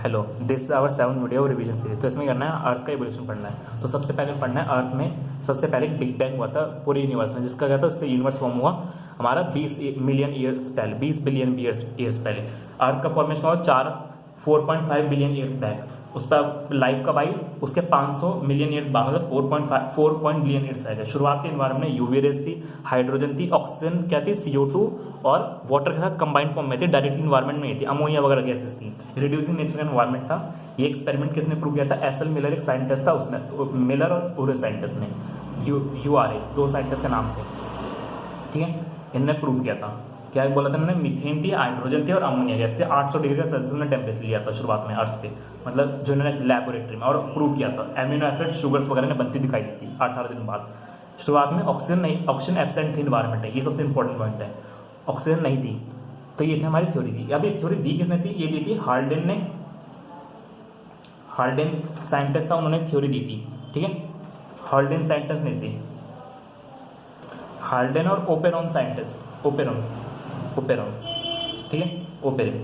Hello, this is our 7 video revision series. तो इसमें करना है अर्थ का इवोल्यूशन पढ़ना है। तो सबसे पहले पढ़ना है अर्थ में सबसे पहले बिग बैंग हुआ था पूरे यूनिवर्स में, जिसका क्या था उससे यूनिवर्स फॉर्म हुआ हमारा 20 मिलियन ईयर्स पहले, 20 बिलियन ईयर्स पहले। अर्थ का फॉर्मेशन हुआ 4.5 बिलियन ईयर्स बैक। उस पर लाइफ का भाई उसके 500 मिलियन ईयर्स बाद, मतलब 4 बिलियन ईयर्स आएगा। शुरुआत के इन्वायरमेंट में यूवी रेस थी, हाइड्रोजन थी, ऑक्सीजन क्या थी, CO2 और वाटर के साथ कंबाइंड फॉर्म में थी, डायरेक्टली इन्वायरमेंट में ही थी, अमोनिया वगैरह गैसेस थी। रिड्यूसिंग नेचर का इन्वायरमेंट था। ये एक्सपेरिमेंट किसने प्रूव किया था? एस एल मिलर एक साइंटिस्ट था, उसने मिलर और उरे साइंटिस्ट ने, URA दो साइंटिस्ट का नाम थे, ठीक है। इनने प्रूव किया था। क्या बोला था इन्होंने? मीथेन थी, हाइड्रोजन थी और अमोनिया गैस थे। 800 डिग्री का सेल्सियस में टेम्परेचर लिया था शुरुआत में अर्थ पे, मतलब जो इन्होंने लेबोरेटरी में, और प्रूव किया था। एमिनो एसिड शुगर्स वगैरह ने बनती दिखाई दी थी 18 दिन बाद। शुरुआत में ऑक्सीजन नहीं, ऑक्सीजन एब्सेंट थी इन्वायरमेंट में, ये सबसे इंपॉर्टेंट पॉइंट है। ऑक्सीजन नहीं थी, तो ये थी हमारी थ्योरी थी। अब ये थ्योरी दी किसने थी? ये दी थी हाल्डेन ने। हाल्डेन साइंटिस्ट था, उन्होंने थ्योरी दी थी, ठीक है। हाल्डेन साइंटिस्ट नहीं थी, हाल्डेन और ओपेरॉन साइंटिस्ट, ओपेरॉन, ठीक है, ओपेरॉन,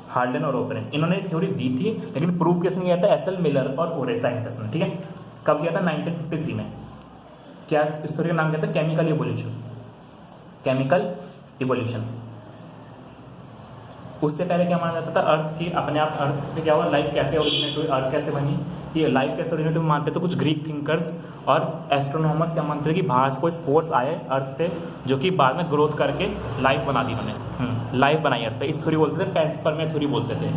हाल्डेन और ओपेरॉन, इन्होंने थ्योरी दी थी, लेकिन प्रूफ किसने किया था? एस एल मिलर और ओरे साइंटिस्ट ने, ठीक है। कब किया था? 1953 में। क्या इस थ्योरी का नाम क्या था? Chemical evolution, chemical evolution. उससे पहले क्या माना जाता था? अर्थ की अपने आप अर्थ पे क्या हुआ, लाइफ कैसे ओरिजिनेट हुई, अर्थ कैसे बनी, ये लाइफ कैसे ओरिजिनेट हुई मानते थे कुछ ग्रीक थिंकर्स और एस्ट्रोनॉमर्स। क्या मानते थे कि बाहर से कोई स्पोर्स आए अर्थ पे, जो कि बाद में ग्रोथ करके लाइफ बना दी उन्होंने, लाइफ बनाई अर्थ पे। इस थ्योरी बोलते थे, पैंसपर्मिया थ्योरी बोलते थे,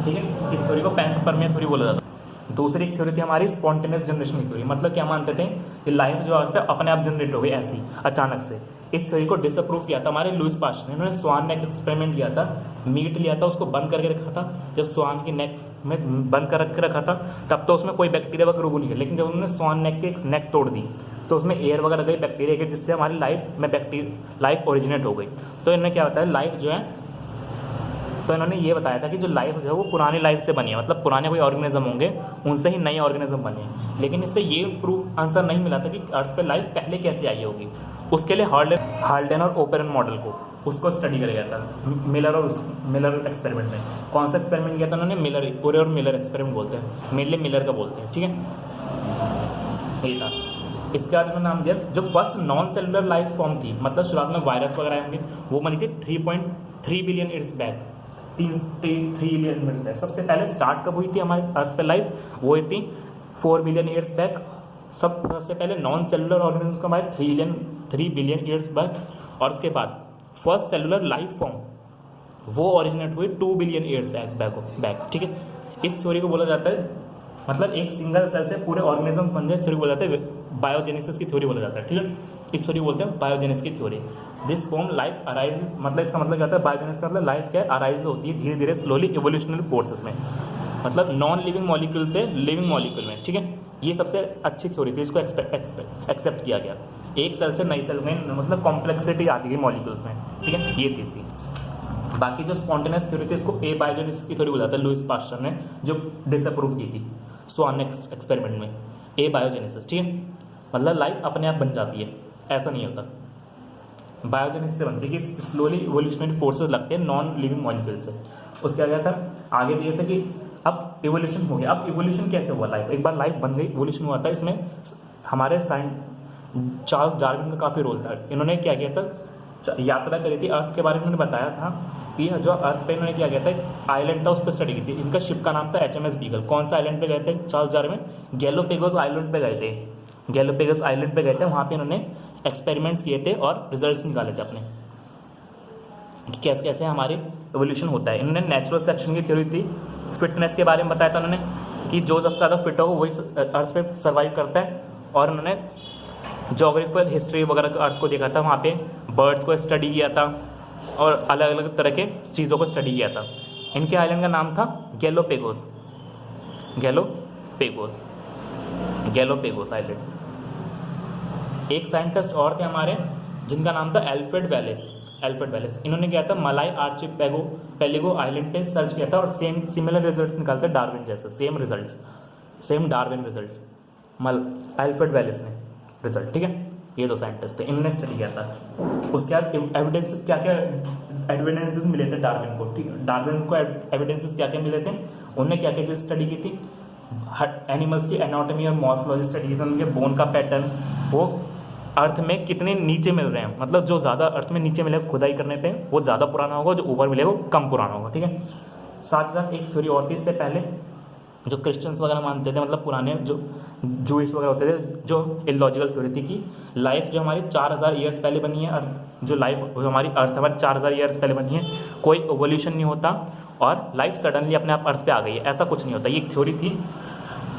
ठीक है। इस थ्योरी को पैंसपर्मिया थ्योरी बोला जाता है। दूसरी एक थ्योरी थी हमारी स्पॉन्टेनियस जनरेशन की थ्योरी। मतलब क्या मानते थे कि लाइफ जो अर्थ पे अपने आप जनरेट हो गई ऐसी अचानक से। इस थ्योरी को डिसअप्रूव किया था हमारे लुईस पास्चर ने। इन्होंने स्वान नेक एक्सपेरिमेंट किया था, मीट लिया था, उसको बंद करके रखा था। जब स्वान की नेक में बंद कर के रखा था तब तो उसमें कोई बैक्टीरिया वगैरह ग्रो नहीं किया, लेकिन जब उन्होंने स्वान नेक की नेक तोड़ दी तो उसमें एयर वगैरह गई, बैक्टीरिया गई, जिससे हमारी लाइफ में लाइफ ओरिजिनेट हो गई। तो इन्होंने क्या बताया, लाइफ जो है, तो इन्होंने ये बताया था कि जो लाइफ जो है वो पुरानी लाइफ से बनी है, मतलब पुराने कोई ऑर्गेनिज्म होंगे उनसे ही नए ऑर्गेनिज्म बने हैं। लेकिन इससे ये प्रूफ आंसर नहीं मिला था कि अर्थ पे लाइफ पहले कैसे आई होगी। उसके लिए हाल्डेन और ओपेरॉन मॉडल को उसको स्टडी किया गया था मिलर एक्सपेरिमेंट में। कौन सा एक्सपेरिमेंट किया था उन्होंने? मिलर, ओरे और मिलर एक्सपेरिमेंट बोलते हैं, मेनली मिलर का बोलते हैं, ठीक है। यही था। इसके बाद इन्होंने नाम दिया जो first non cellular life form थी, मतलब शुरुआत में वायरस वगैरह होंगे, वो बनी थी 3.3 billion years back, 3 billion years back. सबसे पहले स्टार्ट कब हुई थी हमारे अर्थ पे लाइफ? वो हुई थी 4 बिलियन ईयर्स बैक। सबसे पहले नॉन सेलुलर ऑर्गेनिज्म का हमारे 3 बिलियन ईयर्स बैक। और उसके बाद फर्स्ट सेलुलर लाइफ फॉर्म वो ओरिजिनेट हुई 2 बिलियन ईयर्स बैक, ठीक है। इस थ्योरी को बोला जाता है, मतलब एक सिंगल सेल से पूरे ऑर्गेनिजम्स बन जाए, इस थ्योरी को बोला जाता है बायोजेनेसिस की थ्योरी बोला जाता है, ठीक है। इस थ्योरी बोलते हैं बायोजेनेसिस की theory. This form life arise, मतलब इसका मतलब क्या होता है? बायोजेनेसिस का मतलब लाइफ क्या अराइज होती है धीरे धीरे, स्लोली, इवोल्यूशनरी फोर्सेस में, मतलब नॉन लिविंग मॉलिक्यूल से लिविंग मॉलिक्यूल में, ठीक है। ये सबसे अच्छी थ्योरी थी, इसको एक्सेप्ट किया गया। एक सेल से नई सेल में, मतलब कॉम्प्लेक्सिटी आती है मॉलिक्यूल्स में, ठीक है, ये चीज़ थी। बाकी जो स्पॉन्टेनियस थ्योरी थी इसको ए बायोजेनेसिस की थ्योरी बोला जाता है, लुईस पास्चर ने जो डिसअप्रूव की थी स्वान एक्सपेरिमेंट में। ए बायोजेनेसिस, ठीक है, मतलब लाइफ अपने आप बन जाती है, ऐसा नहीं होता। बायोजेनेसिस से बनती है कि स्लोली इवोल्यूशनरी फोर्सेस लगते हैं नॉन लिविंग मॉलिक्यूल से। उसके आगे था, आगे दिया था कि अब इवोल्यूशन हो गया। अब इवोल्यूशन कैसे हुआ? लाइफ एक बार लाइफ बन गई, इवोल्यूशन हुआ था। इसमें हमारे चार्ल्स डार्विन का काफ़ी रोल था। इन्होंने क्या किया था, यात्रा करी थी अर्थ के बारे में। उन्होंने बताया था कि जो अर्थ पे इन्होंने क्या किया था, आइलैंड था, उस पर स्टडी की थी। इनका शिप का नाम था HMS बीगल। कौन सा आइलैंड पे गए थे चार्ल्स डार्विन? गैलोपेगोस आइलैंड पे गए थे, गैलोपेगोस आइलैंड पे गए थे। वहाँ पे इन्होंने एक्सपेरिमेंट्स किए थे और रिजल्ट्स निकाले थे अपने कि कैसे कैसे हमारे एवोल्यूशन होता है। इन्होंने नेचुरल सेलेक्शन की थ्योरी थी। फिटनेस के बारे में बताया था उन्होंने कि जो सबसे ज़्यादा फिट हो वही अर्थ पे सर्वाइव करता है। और उन्होंने जोग्राफिकल हिस्ट्री वगैरह अर्थ को देखा था, वहाँ पे बर्ड्स को स्टडी किया था और अलग अलग तरह के चीज़ों को स्टडी किया था। इनके आइलैंड का नाम था गैलोपेगोस, गैलोपेगोस आइलैंड। एक साइंटिस्ट और थे हमारे जिनका नाम था एल्फ्रेड वेलेस। इन्होंने किया था मलाई आर्चिपेलागो आइलैंड पे सर्च किया था और सिमिलर रिजल्ट निकालते डार्विन जैसे, same Darwin results Alfred Wallace ने रिजल्ट, ठीक है। ये दो साइंटिस्ट थे, इन्होंने स्टडी किया था। उसके बाद एविडेंसेस क्या क्या एविडेंसेस मिले थे डार्विन को, ठीक है। डार्विन को एविडेंसेस क्या क्या मिले थे, उन्होंने क्या क्या चीज़ स्टडी की थी, एनिमल्स की एनाटॉमी और मॉर्फोलॉजी स्टडी की थी, उनके बोन का पैटर्न, वो अर्थ में कितने नीचे मिल रहे हैं, मतलब जो ज़्यादा अर्थ में नीचे मिलेगा खुदाई करने पे वो ज़्यादा पुराना होगा, जो ऊपर मिलेगा वो कम पुराना होगा, ठीक है। साथ ही साथ एक थ्योरी और थी इससे पहले, जो क्रिश्चियंस वगैरह मानते थे, मतलब पुराने जो जूइश वगैरह होते थे, जो इलॉजिकल थ्योरी थी कि लाइफ जो हमारी 4000 ईयर्स पहले बनी है, अर्थ जो लाइफ हमारी अर्थ हमारी 4000 ईयर्स पहले बनी है, कोई एवोल्यूशन नहीं होता और लाइफ सडनली अपने आप अर्थ पे आ गई है, ऐसा कुछ नहीं होता। ये एक थ्योरी थी,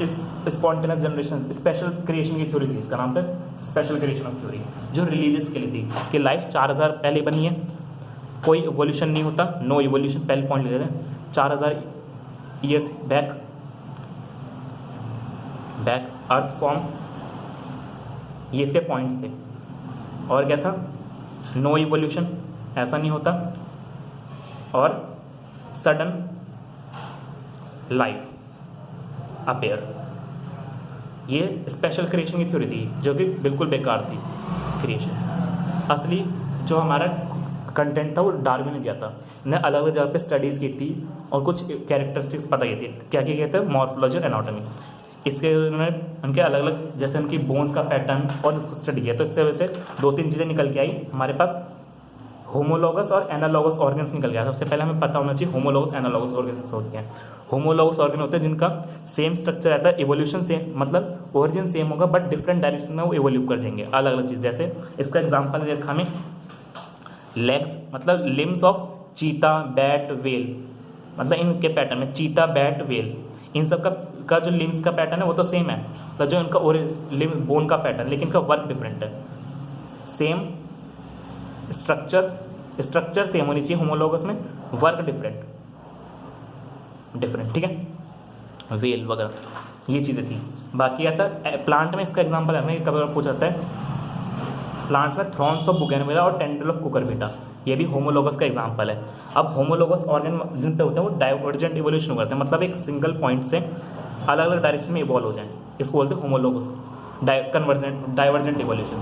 स्पॉन्टेनियस जनरेशन स्पेशल क्रिएशन की थ्योरी थी, इसका नाम था स्पेशल क्रिएशन ऑफ थ्योरी, जो रिलीजियस के लिए थी कि लाइफ 4000 पहले बनी है, कोई एवोल्यूशन नहीं होता, नो एवोल्यूशन, पहले पॉइंट ले रहे हैं, 4000 ईयर्स बैक अर्थ फॉर्म, ये इसके पॉइंट्स थे। और क्या था, नो इवोल्यूशन, ऐसा नहीं होता, और सडन लाइफ अपेयर, ये स्पेशल क्रिएशन की थ्योरी थी जो कि बिल्कुल बेकार थी क्रिएशन। असली जो हमारा कंटेंट था वो डार्विन ने दिया था, ने अलग अलग जगह पे स्टडीज़ की थी और कुछ कैरेक्टरिस्टिक्स पता की थी, क्या क्या कहते हैं, मॉर्फोलॉजी और एनाटॉमी, इसके उन्होंने उनके अलग अलग जैसे उनकी बोन्स का पैटर्न और स्टडी किया, तो इससे वजह से 2-3 चीज़ें निकल के आई हमारे पास, होमोलॉगस और एनालॉगस ऑर्गन्स निकल गया। सबसे पहले हमें पता होना चाहिए होमोलॉगस एनालॉगस ऑर्गन्स होते हैं। होमोलॉगस ऑर्गन होते हैं जिनका सेम स्ट्रक्चर रहता है, इवोल्यूशन सेम, मतलब ओरिजिन सेम होगा बट डिफरेंट डायरेक्शन में वो इवोल्यूट कर देंगे, अलग अलग चीज़। जैसे इसका एग्जाम्पल देखा हमें, लेग्स मतलब लिम्स ऑफ चीता, बैट, वेल, मतलब इनके पैटर्न में चीता, बैट, वेल, इन सब का जो लिम्स का पैटर्न है वो तो सेम है, तो जो इनका लिम बोन का पैटर्न, लेकिन इनका वर्क डिफरेंट है। सेम स्ट्रक्चर सेम होनी चाहिए होमोलॉगस में, वर्क डिफरेंट, ठीक है। वेल वगैरह ये चीज़ें थी। बाकी आता प्लांट में, इसका एग्जांपल है, कभी पूछा जाता है प्लांट्स में थ्रॉन्स ऑफ बुगेनविला और टेंड्रिल ऑफ कुकुरबिटा, ये भी होमोलॉगस का एग्जांपल है। अब होमोलॉगस ऑर्गन जिन पे होते हैं वो डाइवर्जेंट इवोल्यूशन करते हैं, मतलब एक सिंगल पॉइंट से अलग अलग डायरेक्शन में इवॉल्व हो जाएं, इसको बोलते हैं होमोलॉगस डाइवर्जेंट इवोल्यूशन।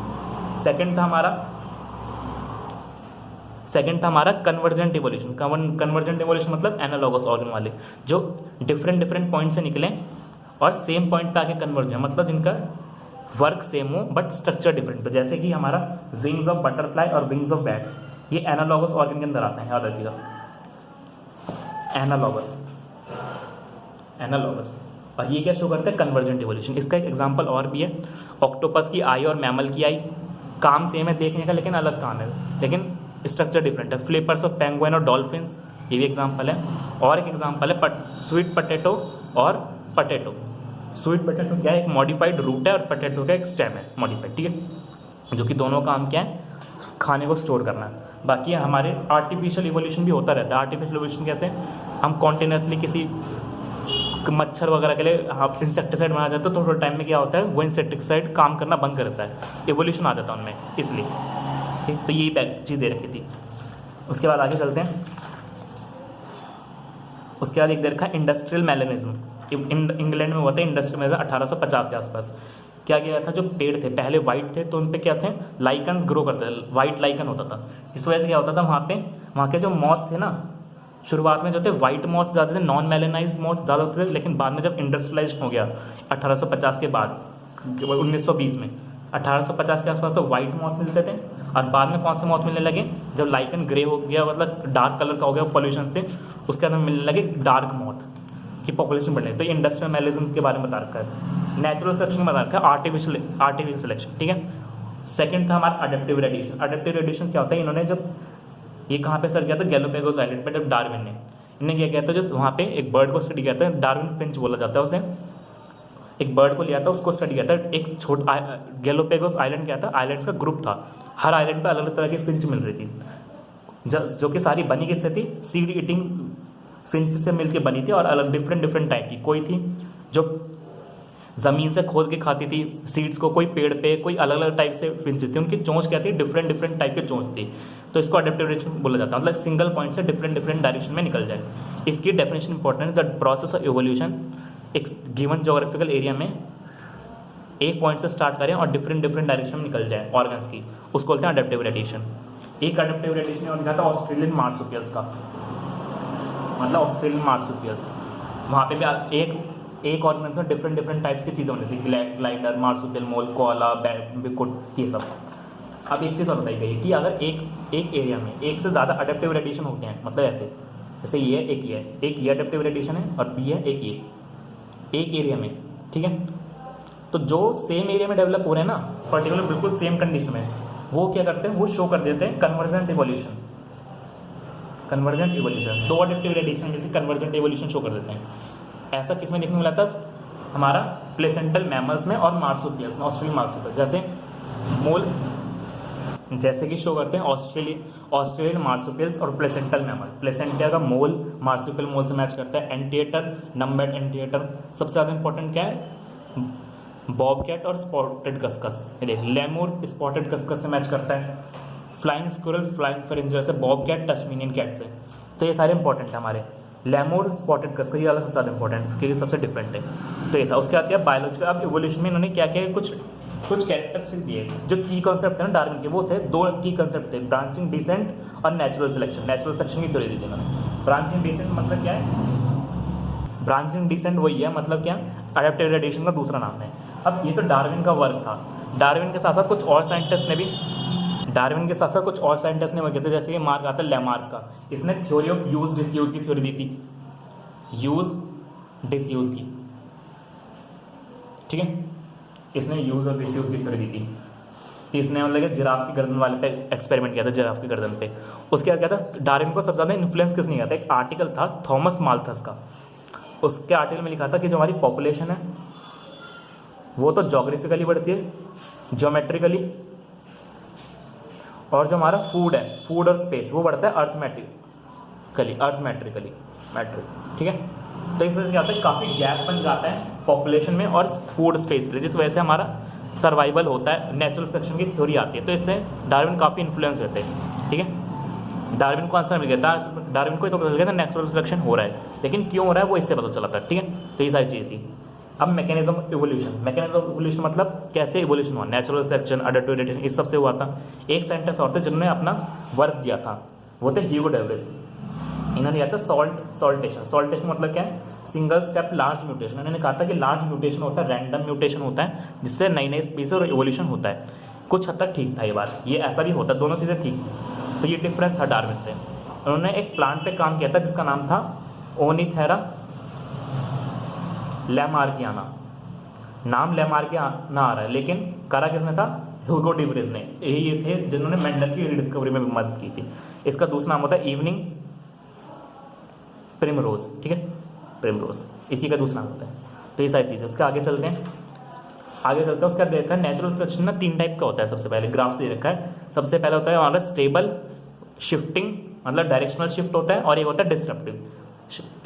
सेकंड था हमारा कन्वर्जेंट इवोल्यूशन। कन्वर्जेंट इवोल्यूशन मतलब एनालॉगस ऑर्गन वाले, जो डिफरेंट पॉइंट से निकलें और सेम पॉइंट पे आके कन्वर्ज हैं, मतलब जिनका वर्क सेम हो बट स्ट्रक्चर डिफरेंट हो। जैसे कि हमारा विंग्स ऑफ बटरफ्लाई और विंग्स ऑफ बैट, ये एनालॉगस ऑर्गन के अंदर आते हैं, याद रखिएगा, एनालॉगस। और ये क्या शो करता है, कन्वर्जेंट इवोल्यूशन। इसका एक एग्जांपल और भी है, ऑक्टोपस की आई और मैमल की आई, काम सेम है देखने का लेकिन अलग काम है, लेकिन स्ट्रक्चर डिफरेंट है। फ्लिपर्स ऑफ पेंगुइन और डॉल्फिन्स, ये भी एग्जांपल है। और एक एग्जांपल है स्वीट पोटैटो और पटेटो। स्वीट पोटैटो क्या है, एक मॉडिफाइड रूट है, और पोटैटो का एक स्टेम है मॉडिफाइड, ठीक है, जो कि दोनों काम क्या है, खाने को स्टोर करना है। बाकी हमारे आर्टिफिशियल इवोल्यूशन भी होता रहता है। आर्टिफिशियल इवोल्यूशन कैसे, हम कॉन्टिन्यूसली किसी मच्छर वगैरह के लिए आप इंसेक्टिसाइड बनाया जाता है, तो थोड़े टाइम में क्या होता है वो इंसेक्टिसाइड काम करना बंद कर देता है, इवोल्यूशन आ जाता है उनमें, इसलिए ठीक। तो यही चीज़ दे रखी थी। उसके बाद आगे चलते हैं। उसके बाद एक दे रखा है इंडस्ट्रियल मेलेनिज्म। इंग्लैंड में हुआ था इंडस्ट्रियल मेलेनिज्म 1850 के आसपास। क्या किया था, जो पेड़ थे पहले वाइट थे तो उन पे क्या थे, लाइकन्स ग्रो करते थे, वाइट लाइकन होता था। इस वजह से क्या होता था, वहाँ के जो मॉथ थे ना, शुरुआत में जो थे वाइट मॉथ ज़्यादा थे, नॉन मेलेनाइज्ड मॉथ ज़्यादा होते थे, लेकिन बाद में जब इंडस्ट्रियलाइज हो गया 1850 के बाद, 1920 में 1850 के आसपास तो वाइट मॉथ मिलते थे, और बाद में कौन से मॉथ मिलने लगे, जब लाइकन ग्रे हो गया, मतलब डार्क कलर का हो गया पॉल्यूशन से, उसके बाद मिलने लगे डार्क मॉथ की पॉपुलेशन बढ़ने। तो ये इंडस्ट्रियल मेलेनिज्म के बारे में बता रखा है। नेचुरल सिलेक्शन बता रखा है, आर्टिफिशियल सिलेक्शन, ठीक है। सेकंड था हमारा अडेप्टिव रेडिएशन। अडेप्टिव रेडिएशन क्या होता है, इन्होंने जब ये कहाँ पे सर्च किया था, गैलोपेगोस आइलैंड पे, जब डार्विन ने इन्हें क्या किया था, जो वहाँ पे एक बर्ड को स्टडी किया था, डार्विन फिंच बोला जाता है उसे, एक बर्ड को लिया था, उसको स्टडी किया था। एक छोटा गैलोपेगोस आइलैंड क्या था, आइलैंड का ग्रुप था, हर आइलैंड पे अलग अलग तरह की फिंच मिल रही थी, जो कि सारी बनी किससे थी, सीड ईटिंग फिंच से मिलके बनी थी, और अलग डिफरेंट टाइप की। कोई थी जो ज़मीन से खोद के खाती थी सीड्स को, कोई पेड़ पे, कोई अलग अलग टाइप से फिंच थी, उनकी चोंच क्या थी, डिफरेंट टाइप की चोंच थी। तो इसको अडेप्टिव रेडिएशन बोला जाता है, मतलब सिंगल पॉइंट से डिफरेंट डायरेक्शन में निकल जाए। इसकी डेफिनेशन इंपॉर्टेंट है, द प्रोसेस ऑफ इवोल्यूशन एक गिवन जोग्राफिकल एरिया में एक पॉइंट से स्टार्ट करें और डिफरेंट डायरेक्शन में निकल जाए ऑर्गन्स की, उसको बोलते हैं अडेप्टिव रेडिएशन। एक अडेप्टिव रेडिएशन और दिखा था ऑस्ट्रेलियन मार्सुपियल्स का, मतलब ऑस्ट्रेलियन मार्सुपियल्स, वहाँ पे भी एक ऑर्गेनिज्म में डिफरेंट टाइप्स की चीज़ें होती थी, ग्लाइडर, मार्सुपियल, मोल, कोआला, बिकुट, ये सब। अब एक चीज़ और बताई गई है कि अगर एक एरिया में एक से ज़्यादा अडेप्टिव रेडिएशन होते हैं, मतलब ऐसे जैसे ये है, एक ये अडेप्टिव रेडिएशन है और बी है एक एरिया में, ठीक है, तो जो सेम एरिया में डेवलप हो रहे हैं ना, पर्टिकुलर बिल्कुल सेम कंडीशन में, वो क्या करते हैं, वो शो कर देते हैं कन्वर्जेंट इवोल्यूशन। दो अडेप्टिव रेडिएशन मिलकर कन्वर्जेंट इवोल्यूशन शो कर देते हैं। ऐसा किस में देखने को मिला था, हमारा प्लेसेंटल मैमल्स में और मार्सुपियल्स में, ऑस्ट्रेलियन मार्सुपियल, जैसे मोल, जैसे कि शो करते हैं ऑस्ट्रेलियन मार्सुपियल्स और प्लेसेंटल मैमल। प्लेसेंटिया का मोल मार्सुपियल मोल से मैच करता है। एंटीएटर, नम्बेट एंटीएटर, सबसे ज़्यादा इंपॉर्टेंट क्या है, बॉबकैट और स्पॉटेड कस्कस, ये देख, लेमूर स्पॉटेड कस्कस से मैच करता है। फ्लाइंग स्क्विरल, फ्लाइंग फिरिंजर से, बॉबकैट टस्मेनियन कैट से। तो ये सारे इंपॉर्टेंट है हमारे। लेमूर स्पॉटेड कस्कस ये वाला सबसे ज़्यादा इंपॉर्टेंट है, क्योंकि सबसे डिफरेंट है। तो ये था। उसके बाद क्या बायोलॉजिकल, अब इवोल्यूशन में इन्होंने क्या किया, कुछ कैरेक्टरिस्टिक दिए। जो की कॉन्सेप्ट थे ना डार्विन के, वो थे दो की कॉन्सेप्ट थे, ब्रांचिंग डिसेंट और नेचुरल सिलेक्शन। नेचुरल सिलेक्शन की थ्योरी दी थी इन्होंने। ब्रांचिंग डिसेंट मतलब क्या है, ब्रांचिंग डिसेंट वही है, मतलब क्या, अडेप्टिव रेडिएशन का दूसरा नाम है। अब ये तो डार्विन का वर्क था। डार्विन के साथ साथ कुछ और साइंटिस्ट ने भी वर्क किया था, जैसे कि मार्क आता है लेमार्क का, इसने थ्योरी ऑफ यूज डिसयूज की थ्योरी दी थी, यूज डिसयूज की, ठीक है, इसने यूज और डिसयूज की थ्योरी दी थी। इसने मतलब जिराफ की गर्दन वाले पे एक्सपेरिमेंट किया था, जिराफ की गर्दन पे। उसके बाद क्या था, डार्विन को सबसे ज़्यादा इन्फ्लुएंस किसने किया था, एक आर्टिकल था थॉमस माल्थस का। उसके आर्टिकल में लिखा था कि जो हमारी पॉपुलेशन है वो तो जोग्राफिकली बढ़ती है, ज्योमेट्रिकली, और जो हमारा फूड है, फूड और स्पेस, वो बढ़ता है अर्थमेट्रिकली, ठीक है। तो इस वजह से क्या होता है, काफ़ी गैप बन जाता है पॉपुलेशन में और फूड स्पेस के लिए, जिस वजह से हमारा सर्वाइवल होता है। नेचुरल सिलेक्शन की थ्योरी आती है, तो इससे डार्विन काफ़ी इन्फ्लुएंस होते हैं, ठीक है। डार्विन को आंसर मिल गया था, डार्विन को तो पता चल गया था नेचुरल सिलेक्शन हो रहा है, लेकिन क्यों हो रहा है वो इससे पता चला था, ठीक है। तो ये सारी चीज़ें थी। अब मैकेनिज्म ऑफ इवोल्यूशन मतलब कैसे इवोल्यूशन हुआ, नेचुरल सिलेक्शन, अडेप्टिव रेडिएशन, इस सबसे हुआ था। एक साइंटिस्ट और थे जिन्होंने अपना वर्क दिया था, वो थे ह्यूगो डेविस। इन्होंने दिया था सॉल्टेशन मतलब क्या है, सिंगल स्टेप लार्ज म्यूटेशन। इन्होंने कहा था कि लार्ज म्यूटेशन होता है, रैंडम म्यूटेशन होता है, जिससे नई स्पीसीज और इवोल्यूशन होता है। कुछ हद तक ठीक था ये बात, ये ऐसा भी होता है, दोनों चीज़ें ठीक थी। तो ये डिफरेंस था डार्विन से। उन्होंने एक प्लांट पे काम किया था जिसका नाम था ओनिथेरा लैमार्कियाना। नाम लैमार्कियाना आ रहा है, लेकिन करा किसने था, ह्यूगो डेविस ने। यही थे जिन्होंने मेंडल की डिस्कवरी में भी मदद की थी। इसका दूसरा नाम होता है इवनिंग प्रिमरोज, ठीक है, प्रिमरोज इसी का दूसरा नाम होता है। तो ये सारी चीज़ें, उसके आगे चलते हैं उसका देखा है। नेचुरल सिलेक्शन ना 3 टाइप का होता है। सबसे पहले ग्राफ दे रखा है। सबसे पहले होता है हमारा स्टेबल शिफ्टिंग, मतलब डायरेक्शनल शिफ्ट होता है, और एक होता है डिसरप्टिव।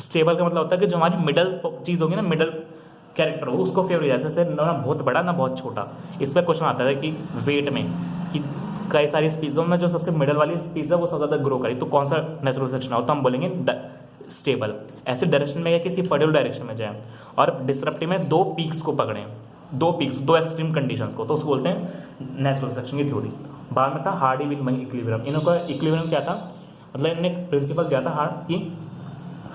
स्टेबल का मतलब होता है कि जो हमारी मिडल चीज़ होगी ना, मिडल कैरेक्टर हो, उसको फेवर किया जाता है, जैसे ना बहुत बड़ा ना बहुत छोटा। इस पर क्वेश्चन आता है कि वेट में, कि कई सारी स्पीसीज़ों में जो सबसे मिडल वाली स्पीसीज है वो सबसे ज़्यादा ग्रो करी, तो कौन सा नेचुरल सिलेक्शन हो, तो हम बोलेंगे स्टेबल। ऐसे डायरेक्शन में या किसी पर्टिकुलर डायरेक्शन में जाए, और डिसरप्टिव में 2 पीक्स को पकड़ें, 2 एक्सट्रीम कंडीशंस को, तो उसको बोलते हैं नेचुरल सिलेक्शन की थ्योरी। बाद में था हार्डी विनमैन इक्विलिब्रियम। इनका इक्विलिब्रियम क्या था, मतलब इन्होंने एक प्रिंसिपल दिया था हार्ड की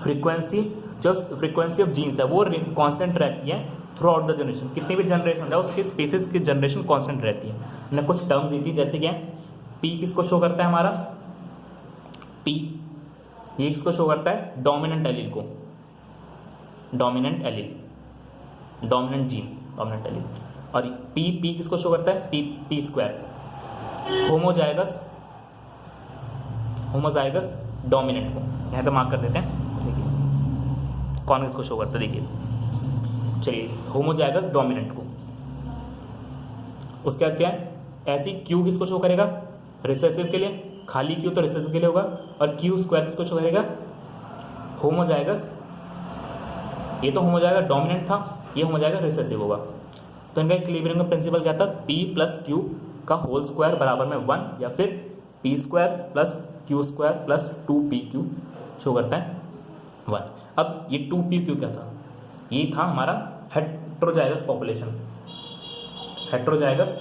फ्रीक्वेंसी ऑफ जीन्स है वो कांस्टेंट रहती है थ्रू आउट द जनरेशन। कितनी भी जनरेशन हो जाए उसकी स्पीसीज की जनरेशन कांस्टेंट रहती है। मैंने कुछ टर्म्स दी थी, जैसे क्या पी किसको शो करता है, हमारा पी ये किसको शो करता है, डोमिनेंट एलील को, डोमिनेंट जीन, डोमिनेंट एलील। और पी किसको शो करता है, पी स्क्वायर होमोजाइगस डोमिनेंट को, यहाँ पे मार्क कर देते हैं। देखिए कौन किसको शो करता है, देखिए चलिए होमोजाइगस डोमिनेंट को। उसके बाद क्या है, ऐसी क्यू किसको शो करेगा, रिसेसिव के लिए, खाली क्यू तो रिसेसिव के लिए होगा, और क्यू स्क्वायर किसको शो करेगा, होमोजाइगस। ये तो होमोजाइगस डोमिनेंट था, ये होमोजाइगस रिसेसिव होगा। तो इनका इक्विलिब्रियम का प्रिंसिपल क्या था, पी प्लस क्यू का होल स्क्वायर बराबर में 1, या फिर P square plus Q square plus 2pq show करता है 1। अब ये 2pq क्या था, ये था हमारा हेट्रोजाइगस पॉपुलेशन, हेट्रोजाइगस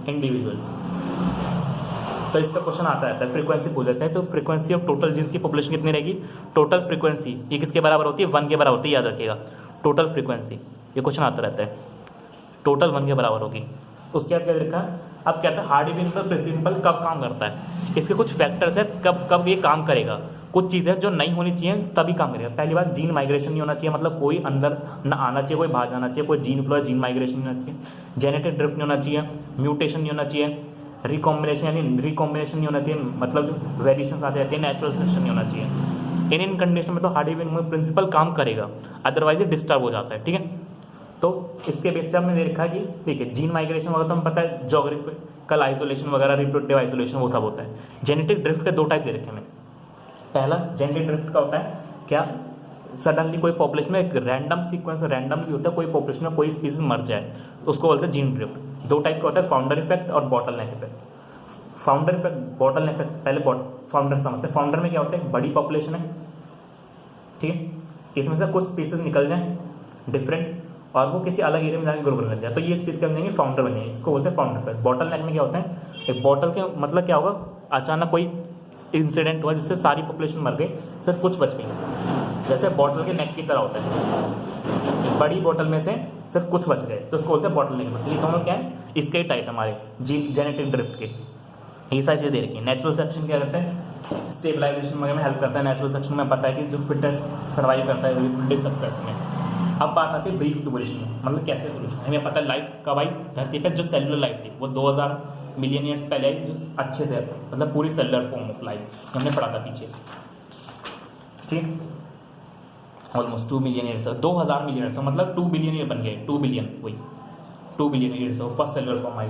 इंडिविजुअल्स। तो इस पर क्वेश्चन आता रहता है, फ्रीक्वेंसी पूछ लेते हैं। तो फ्रीक्वेंसी ऑफ टोटल जीन्स की पॉपुलेशन कितनी रहेगी, टोटल फ्रीक्वेंसी ये किसके बराबर होती है, 1 के बराबर होती है, याद रखिएगा। टोटल फ्रीक्वेंसी ये क्वेश्चन आता रहता है, टोटल 1 के बराबर होगी। उसके बाद क्या लिखा है, अब कहते हैं हार्डी विन प्रिंसिपल कब काम करता है। इसके कुछ फैक्टर्स है कब कब ये काम करेगा। कुछ चीज़ें जो नहीं होनी चाहिए तभी काम करेगा। पहली बात, जीन माइग्रेशन नहीं होना चाहिए, मतलब कोई अंदर ना आना चाहिए, कोई बाहर जाना चाहिए, कोई जीन फ्लो जीन माइग्रेशन नहीं होना चाहिए, जेनेटिक ड्रिफ्ट नहीं होना चाहिए, म्यूटेशन नहीं होना चाहिए, रिकॉम्बिनेशन यानी रिकॉम्बिनेशन नहीं होना चाहिए, मतलब जो वेरिएशन आते रहते हैं, नेचुरल सिलेक्शन नहीं होना चाहिए। इन कंडीशन में तो हार्डी विन प्रिंसिपल काम करेगा, अदरवाइज ये डिस्टर्ब हो जाता है, ठीक है। तो इसके बेस पे हमने दे रखा है कि ठीक है, जीन माइग्रेशन वगैरह तो हमें पता है, जोग्राफिकल आइसोलेशन वगैरह, रिप्रोडक्टिव आइसोलेशन वो सब होता है। जेनेटिक ड्रिफ्ट के 2 टाइप दे रखे हैं। पहला जेनेटिक ड्रिफ्ट का होता है क्या, सडनली कोई पॉपुलेशन में एक रैंडम सीक्वेंस रैंडमली होता है, कोई पॉपुलेशन में कोई स्पीसीज मर जाए तो उसको बोलते हैं जीन ड्रिफ्ट। 2 टाइप का होता है, फाउंडर इफेक्ट और bottleneck effect. Founder effect, bottleneck effect, पहले फाउंडर समझते हैं। फाउंडर में क्या होता है, बड़ी पॉपुलेशन है, ठीक है, इसमें से कुछ स्पीसीज निकल जाए डिफरेंट और वो किसी अलग एरिया में जाकर ग्रो करने लग जाए, तो ये स्पीसीज बन जाएंगे, फाउंडर बन जाएंगे, इसको बोलते हैं फाउंडर इफेक्ट। बॉटलनेक में क्या होता है, एक बॉटल के मतलब क्या होगा, अचानक कोई इंसिडेंट हुआ जिससे सारी पॉपुलेशन मर गई, सिर्फ कुछ बच गई, जैसे बॉटल के नेक की तरह होता है, बड़ी बॉटल में से सिर्फ कुछ बच गए, तो उसको बोलते हैं बॉटल नेक। ये दोनों क्या है, इसके टाइप हमारे जेनेटिक ड्रिफ्ट के। ये सारी चीज़ें दे रखी है। नेचुरल सिलेक्शन क्या करता है, स्टेबलाइजेशन वगैरह में हेल्प करता है। नेचुरल सिलेक्शन में पता है कि जो फिटेस्ट सर्वाइव करता है रिप्रोडक्टिव सक्सेस में। अब बात आती है ब्रीफ इवोल्यूशन में, मतलब कैसे सोल्यूशन। हमें पता है लाइफ कब आई धरती पे, जो सेलुलर लाइफ थी वो 2000 मिलियन ईयर्स पहले आई, जो अच्छे से मतलब पूरी सेलुलर फॉर्म ऑफ लाइफ हमने पढ़ा था पीछे, ठीक, almost 2 million years, 2000 million years मतलब 2 बिलियन ईयर बन गए, 2 बिलियन, वही 2 billion years first cellular form आई।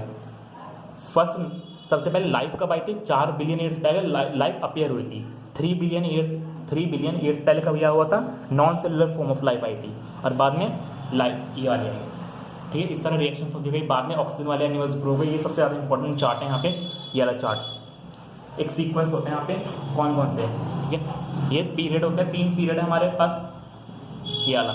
फर्स्ट सबसे पहले लाइफ कब आई थी, 4 बिलियन ईयर्स पहले लाइफ अपीयर हुई थी। 3 बिलियन ईयर्स पहले कब हुआ था, non cellular form of life आई थी, और बाद में लाइफ ये वाली आई, ठीक है। इस तरह रिएक्शन होती गई, बाद में ऑक्सीजन वाले एनिमल्स ग्रो हुए। ये सबसे ज़्यादा इंपॉर्टेंट चार्ट है यहाँ पे, ये वाला चार्ट। एक सीक्वेंस होते हैं यहाँ पे, कौन कौन से, ठीक है। ये पीरियड होते हैं, 3 पीरियड है हमारे पास, ये वाला,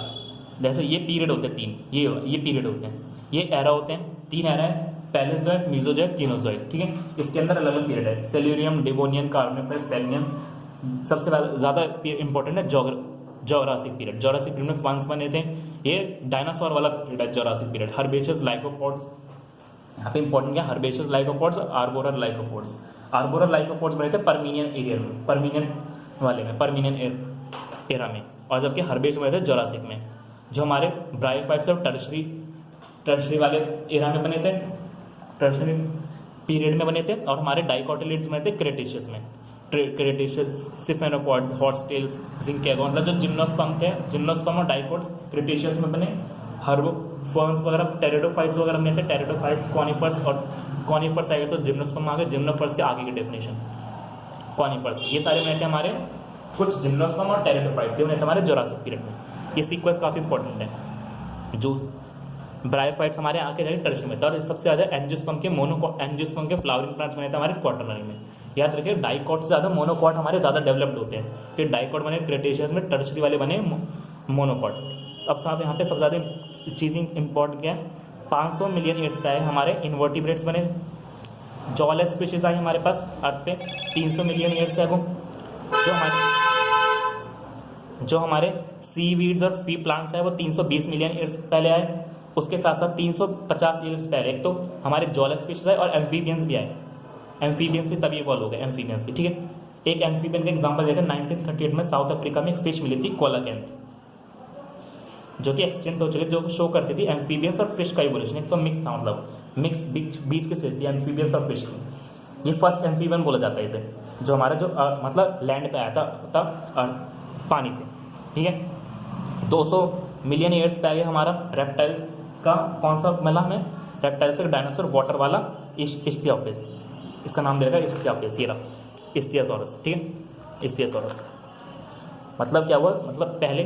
जैसे ये पीरियड होते हैं 3, ये पीरियड होते हैं, ये एरा होते हैं, 3 एरा है, पैलेजोइक, मीजोजोइक, कीनोजोइक, ठीक है। इसके अंदर अलग अलग पीरियड है, सेल्यूरियम, डिवोनियन, कार्बोनिफरस, पेरिनियम। सबसे ज़्यादा इंपॉर्टेंट है जोरासिक पीरियड। जोरासिक पीरियड में फंस बने थे, ये डायनासोर वाला पीरियड है जोरासिक पीरियड। हर्बेशियस लाइकोपॉड्स, यहाँ पे इंपॉर्टेंट क्या, हर्बेशियस लाइकोपॉड्स और आर्बोरल लाइकोपॉड्स। आर्बोरल लाइकोपॉड्स बने थे पर्मिनियन एरिया में, पर्मिनियन एरा में, और जबकि हर्बेशियस बने थे जोरासिक में। जो हमारे ब्रायोफाइट्स और टर्शरी वाले एरा में बने थे, टर्शरी पीरियड में बने थे, और हमारे डाइकोटिलिड्स बने थे क्रेटेशियस में। क्रेटेशियस सिफेनोपॉड्स, हॉर्सटेल्स, जिंकेगोन, मतलब जो जिम्नोस्पर्म थे, जिम्नोस्पर्म और डाइकोट्स क्रेटेशियस में बने। फर्न्स वगैरह, टेरिडोफाइट्स वगैरह बने थे, टेरिडोफाइट्स, कॉनिफर्स, और कॉनिफर्स आएगा तो जिम्नोस्पर्म आ गए, जिम्नोफर्स के आगे की डेफिनेशन कॉनिफर्स। ये सारे बने थे हमारे कुछ जिम्नोस्पर्म और टेरिडोफाइट्स, ये बने थे हमारे जोरासिक पीरियड में। ये सीक्वेंस काफ़ी इंपॉर्टेंट है। जो ब्रायोफाइट्स हमारे आके जाके टर्शरी में था, और सबसे ज़्यादा एंजियोस्पर्म के फ्लावरिंग प्लांट्स बने थे हमारे क्वाटरनरी में। याद रखिए, डाइकॉट से ज़्यादा मोनोकॉट हमारे ज़्यादा डेवलप्ड होते हैं, फिर डाइकॉट बने क्रेटेशियस में, टर्शरी वाले बने मोनोकॉट। अब साहब यहाँ पे सबसे ज़्यादा चीज़ें इंपॉर्टेंट क्या है, 500 मिलियन ईयर्स पे आए हमारे इन्वर्टिब्रेट्स बने, जॉलेस फिशेज आई हमारे पास अर्थ पे 300 मिलियन ईयर्स है वो। जो हमारे सी वीड्स और फी प्लांट्स है वो 320 मिलियन ईयर्स पहले आए। उसके साथ साथ 350 ईयर्स पहले एक तो हमारे जॉलेस फिश आए और एम्फीबियंस भी आए। एम्फीबियंस भी तभी इवॉल्व हो गए, एम्फीबियंस भी, ठीक है। एक एम्फीबियन का एग्जांपल देखा, 1938 में साउथ अफ्रीका में एक फिश मिली थी कोलाकेंथ, जो कि एक्सटेंट हो चुकी, जो शो करती थी एम्फीबियंस और फिश का इवोल्यूशन। एक तो मिक्स था, मतलब मिक्स बीच की स्टेज थी एम्फीबियंस और फिश की। ये फर्स्ट एम्फीबियन बोला जाता है इसे, जो हमारा जो मतलब लैंड पे आया था पानी से, ठीक है। 200 मिलियन ईयर्स पहले हमारा रेप्टाइल का कौन सा मिला हमें, रेप्टाइल से डायनासोर वाटर वाला इस्थियोपिस, इसका नाम दे रखा है इस्थियोपिस, ये रहा इस्थियोसॉरस, ठीक है। इस्थियोसॉरस मतलब क्या हुआ, मतलब पहले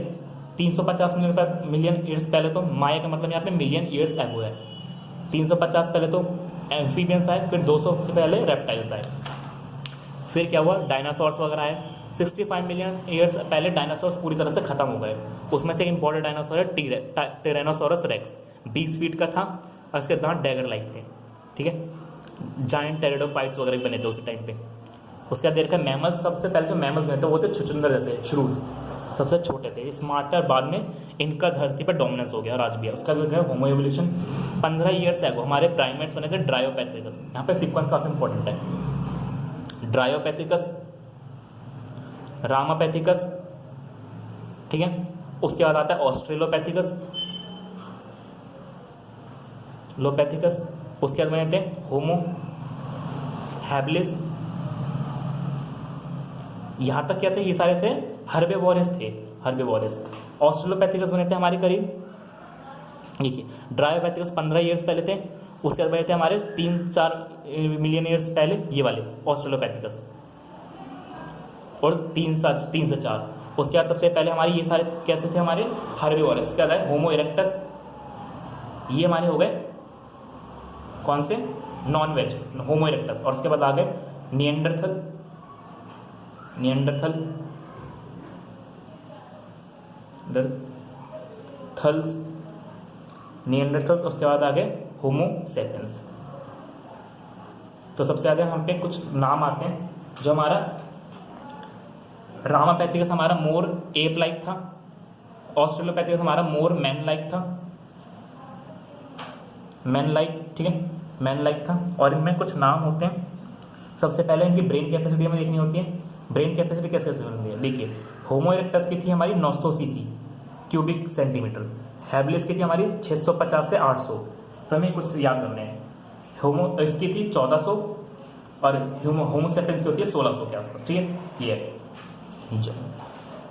350 मिलियन ईयर्स पहले, तो माया का मतलब यहाँ पे मिलियन ईयर्स एगो है। 350 पहले तो एम्फीबियंस आए, फिर 200 के पहले रेप्टाइल्स आए, फिर क्या हुआ डायनासोर्स वगैरह आए। 65 मिलियन ईयर्स पहले डायनासोर्स पूरी तरह से खत्म हो गए। उसमें से एक इंपॉर्टेंट डायनासोर है टिरेनोसोरस रेक्स, 20 फीट का था और उसके दांत डैगर लाइक थे, ठीक है। जाइंट टेरिडोफाइट्स वगैरह भी बने थे उसी टाइम पे। उसके बाद देखा मैमल्स, सबसे पहले जो मैमल्स बने थे वो थे छुछुंदर जैसे श्रूज, सबसे छोटे थे, स्मार्टर, बाद में इनका धरती पर डोमिनेंस हो गया और आज भी है। उसका जो है होमो एवोल्यूशन 15 ईयर्स एगो हमारे प्राइमेट्स बने थे ड्रायोपैथिकस। यहाँ पे सीक्वेंस काफ़ी इंपॉर्टेंट है, ड्रायोपैथिकस, रामापैथिकस, ठीक है। उसके बाद आता है ऑस्ट्रेलोपैथिकस, लोपैथिकस। उसके बाद बने थे होमो हैबिलिस। यहाँ तक क्या थे, ये सारे थे हर्बेवोरस थे, हर्बेवोरस। ऑस्ट्रेलोपैथिकस बने थे हमारे करीब, देखिए ड्रायोपैथिकस 15 ईयर्स पहले थे। उसके बाद बने थे हमारे 3-4 मिलियन ईयर्स पहले ये वाले ऑस्ट्रेलोपैथिकस, और 3 से 4। उसके बाद सबसे पहले हमारे ये सारे कैसे थे हमारे हर्बेवोरस। क्या है होमो इरेक्टस, ये हमारे हो गए कौन से नॉन वेज होमो इरेक्टस। और उसके बाद आ गए निएंडरथल, निएंडरथल थल्स, निएंडरथल। उसके बाद आ गए होमो सेपियंस। तो सबसे ज़्यादा हम पे कुछ नाम आते हैं। जो हमारा रामापैथिकस हमारा मोर एप लाइक था, ऑस्ट्रेलोपैथिकस हमारा मोर मैन लाइक था, मैन लाइक, ठीक है, मैन लाइक था। और इनमें कुछ नाम होते हैं। सबसे पहले इनकी ब्रेन कैपेसिटी हमें देखनी होती है। ब्रेन कैपेसिटी कैसे कैसे होती है, देखिए होमो इरेक्टस की थी हमारी 900 सीसी क्यूबिक सेंटीमीटर, हैबिलिस की थी हमारी 650 से 800। तो हमें कुछ याद करने हैं। होमो इसकी थी 1400 और होमो सेपियंस की होती है 1600 के आसपास, ठीक है।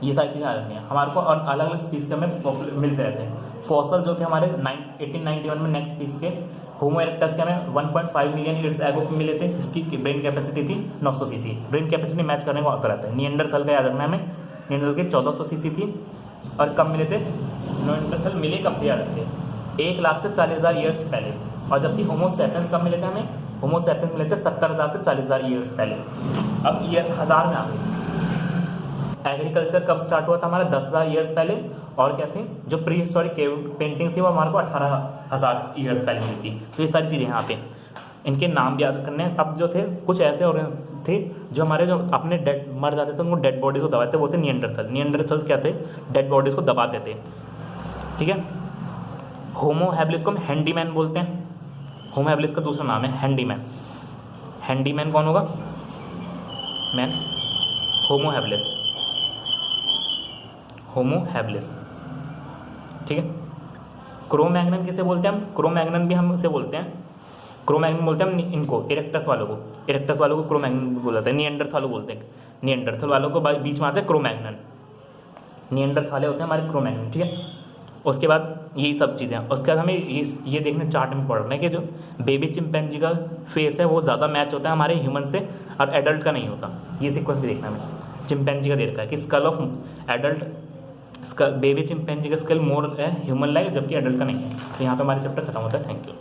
ये सारी चीज़ें आ रही हैं हमारे को, और अलग अलग स्पीस के हमें मिलते रहते हैं। फॉसल जो थे हमारे 1891 में नेक्स्ट स्पीस के होमो इरेक्टस के हमें 1.5 मिलियन ईयर्स एगो मिले थे। इसकी ब्रेन कैपेसिटी थी 900 सीसी। ब्रेन कैपेसिटी मैच करने को आता रहता है। निएंडरथल का याद रखना है हमें, निएंडरथल की 1400 सीसी थी। और कब मिले थे निएंडरथल, मिले कब थे याद रखते 1 लाख से 40,000 ईयर्स पहले। और जबकि होमो सेपियंस कब मिले थे हमें, होमो सेपियंस मिले थे 70,000 से 40,000 ईयर्स पहले। अब ईयर 1000 में आ गए। एग्रीकल्चर कब स्टार्ट हुआ था हमारा 10,000 ईयर्स पहले। और क्या थी जो प्री हिस्टोरिक पेंटिंग्स थी वो हमारे को 18,000 ईयर्स पहले मिली थी। तो ये सारी चीज़ें यहाँ पे इनके नाम भी याद करने हैं। अब जो थे कुछ ऐसे और थे जो हमारे जो अपने डेड मर जाते थे उनको डेड बॉडीज को दबाते थे, वो थे निएंडरथल। निएंडरथल क्या थे, डेड बॉडीज को दबाते थे, ठीक है। होमो हैबिलिस को हम हैंडीमैन बोलते हैं। होमो हैबिलिस का दूसरा नाम है हैंडीमैन। हैंडीमैन कौन होगा, man, Homo habilis, Homo habilis, ठीक है। क्रोमैग्नन किसे बोलते हैं हम, क्रोमैग्नन भी हम इसे बोलते हैं, क्रोमैग्नन बोलते हैं हम इनको, इरेक्टस वालों को, इरेक्टस वालों को क्रोमैग्नन बोलते हैं। निएंडरथल बोलते हैं, निएंडरथल वालों को बीच में आते हैं क्रोमैग्नन। निएंडरथाले होते हैं हमारे क्रोमैग्नन, ठीक है। उसके बाद यही सब चीज़ें। उसके बाद हमें ये देखने चार्ट में पढ़ रहे हैं कि जो बेबी चिंपैंजी का फेस है वो ज़्यादा मैच होता है हमारे ह्यूमन से, और एडल्ट का नहीं होता। ये सीक्वेंस भी देखना हमें। चिंपैंजी का दे रखा है कि skull of adult, baby chimpanzee का स्कल मोर है ह्यूमन लाइक, जबकि एडल्ट का नहीं है। तो यहाँ पे हमारे चैप्टर खत्म होता है। Thank you.